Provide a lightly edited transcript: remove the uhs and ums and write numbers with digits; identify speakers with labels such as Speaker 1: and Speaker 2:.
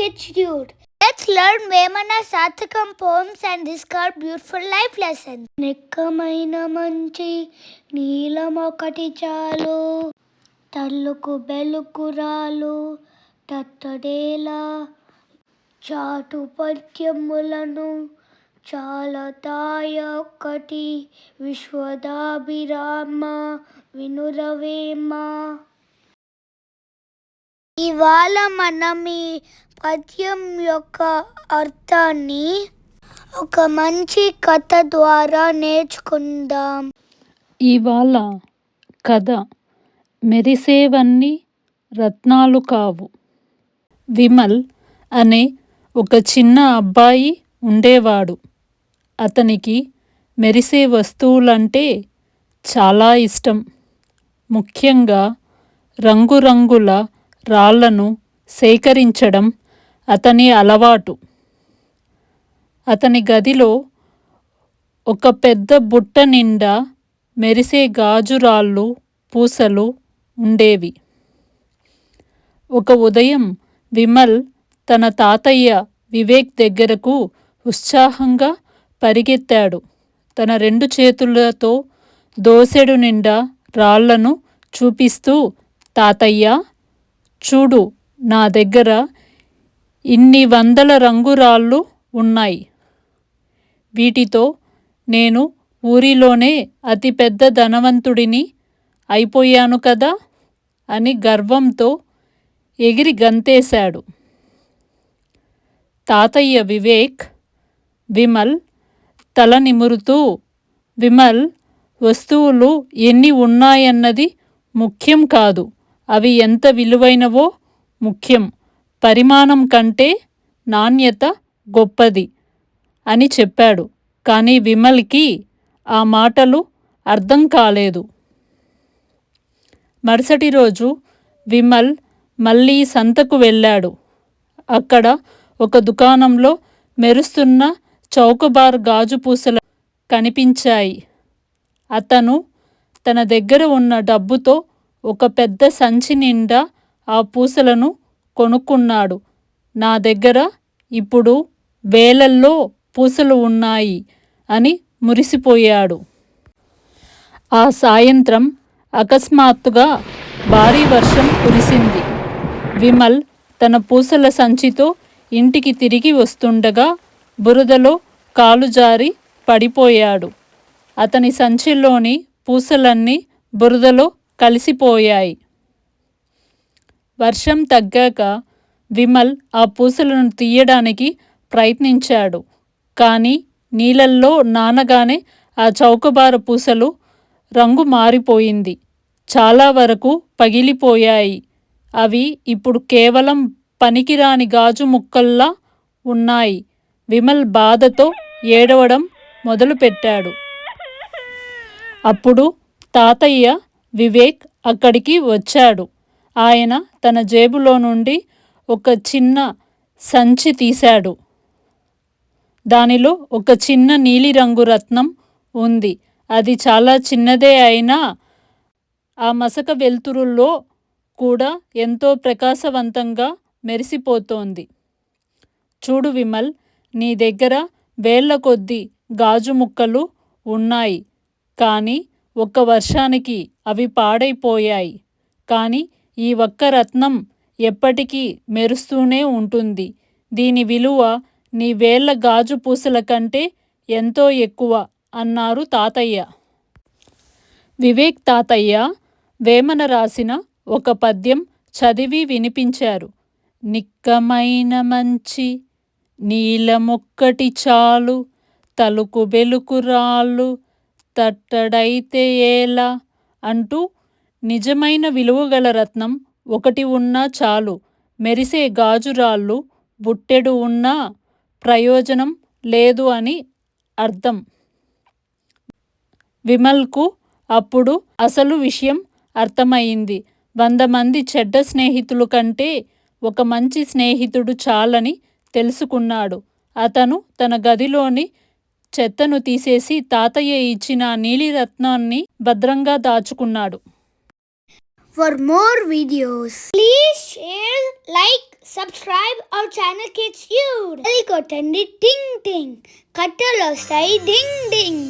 Speaker 1: Attitude. Let's learn Vemana Sathakam poems and discover beautiful life lessons. నిక్కమైన మంచి నీలమొకటి చాలు, తల్లుకు బెలుకురాలు తట్టడేలా, చాటు పద్యములను చాలతాయొక్కటి, విశ్వదాభిరామ వినురవేమ. ఇవాళ మనం ఈ పద్యం యొక్క అర్థాన్ని ఒక మంచి కథ ద్వారా నేర్చుకుందాం.
Speaker 2: ఇవాళ కథ మెరిసేవన్నీ రత్నాలు కావు. విమల్ అనే ఒక చిన్న అబ్బాయి ఉండేవాడు. అతనికి మెరిసే వస్తువులంటే చాలా ఇష్టం. ముఖ్యంగా రంగురంగుల రాళ్లను సేకరించడం అతని అలవాటు. అతని గదిలో ఒక పెద్ద బుట్ట నిండా మెరిసే గాజురాళ్ళు, పూసలు ఉండేవి. ఒక ఉదయం విమల్ తన తాతయ్య వివేక్ దగ్గరకు ఉత్సాహంగా పరిగెత్తాడు. తన 2 చేతులతో దోసెడు నిండా రాళ్లను చూపిస్తూ, తాతయ్య చూడు, నా దగ్గర ఇన్ని వందల రంగురాళ్ళు ఉన్నాయి. వీటితో నేను ఊరిలోనే అతిపెద్ద ధనవంతుడిని అయిపోయాను కదా అని గర్వంతో ఎగిరి గంతేశాడు. తాతయ్య వివేక్ విమల్ తల నిమురుతూ, విమల్, వస్తువులు ఎన్ని ఉన్నాయన్నది ముఖ్యం కాదు, అవి ఎంత విలువైనవో ముఖ్యం. పరిమాణం కంటే నాణ్యత గొప్పది అని చెప్పాడు. కానీ విమల్కి ఆ మాటలు అర్థం కాలేదు. మరుసటి రోజు విమల్ మళ్ళీ సంతకు వెళ్ళాడు. అక్కడ ఒక దుకాణంలో మెరుస్తున్న చౌకబార్ గాజు పూసలు కనిపించాయి. అతను తన దగ్గర ఉన్న డబ్బుతో ఒక పెద్ద సంచి నిండా ఆ పూసలను కొనుక్కున్నాడు. నా దగ్గర ఇప్పుడు వేలల్లో పూసలు ఉన్నాయి అని మురిసిపోయాడు. ఆ సాయంత్రం అకస్మాత్తుగా భారీ వర్షం కురిసింది. విమల్ తన పూసల సంచితో ఇంటికి తిరిగి వస్తుండగా బురదలో కాలు జారి పడిపోయాడు. అతని సంచిలోని పూసలన్నీ బురదలో కలిసిపోయాయి. వర్షం తగ్గాక విమల్ ఆ పూసలను తీయడానికి ప్రయత్నించాడు. కానీ నీళ్ళల్లో నానగానే ఆ చౌకబార పూసలు రంగు మారిపోయింది. చాలా వరకు పగిలిపోయాయి. అవి ఇప్పుడు కేవలం పనికిరాని గాజు ముక్కల్లా ఉన్నాయి. విమల్ బాధతో ఏడవడం మొదలుపెట్టాడు. అప్పుడు తాతయ్య వివేక్ అక్కడికి వచ్చాడు. ఆయన తన జేబులో నుండి ఒక చిన్న సంచి తీశాడు. దానిలో ఒక చిన్న నీలిరంగు రత్నం ఉంది. అది చాలా చిన్నదే అయినా ఆ మసక వెలుతురులో కూడా ఎంతో ప్రకాశవంతంగా మెరిసిపోతోంది. చూడు విమల్, నీ దగ్గర వేళ్ల కొద్దీ గాజు ముక్కలు ఉన్నాయి. కానీ ఒక్క వర్షానికి అవి పాడైపోయాయి. కానీ ఈ ఒక్క రత్నం ఎప్పటికీ మెరుస్తూనే ఉంటుంది. దీని విలువ నీ వేళ్ల గాజు పూసల కంటే ఎంతో ఎక్కువ అన్నారు తాతయ్య. వివేక్ తాతయ్య వేమన రాసిన ఒక పద్యం చదివి వినిపించారు. నిక్కమైన మంచి నీలమొక్కటి చాలు, తలుకు బెలుకురాళ్ళు తట్టడైతే ఏలా అంటూ, నిజమైన విలువగల రత్నం ఒకటి ఉన్నా చాలు, మెరిసే గాజురాళ్ళు బుట్టెడు ఉన్నా ప్రయోజనం లేదు అని అర్థం. విమల్కు అప్పుడు అసలు విషయం అర్థమైంది. 100 మంది చెడ్డ స్నేహితుల కంటే ఒక మంచి స్నేహితుడు చాలని తెలుసుకున్నాడు. అతను తన గదిలోని చెత్తను తీసేసి తాతయ్య ఇచ్చిన నీలిరత్నాన్ని భద్రంగా దాచుకున్నాడు.
Speaker 1: for more videos. Please share, like, subscribe our channel Kids Cute. Bell కొట్టండి టింగ్ టింగ్. కట్టలు వస్తాయి డింగ్ డింగ్.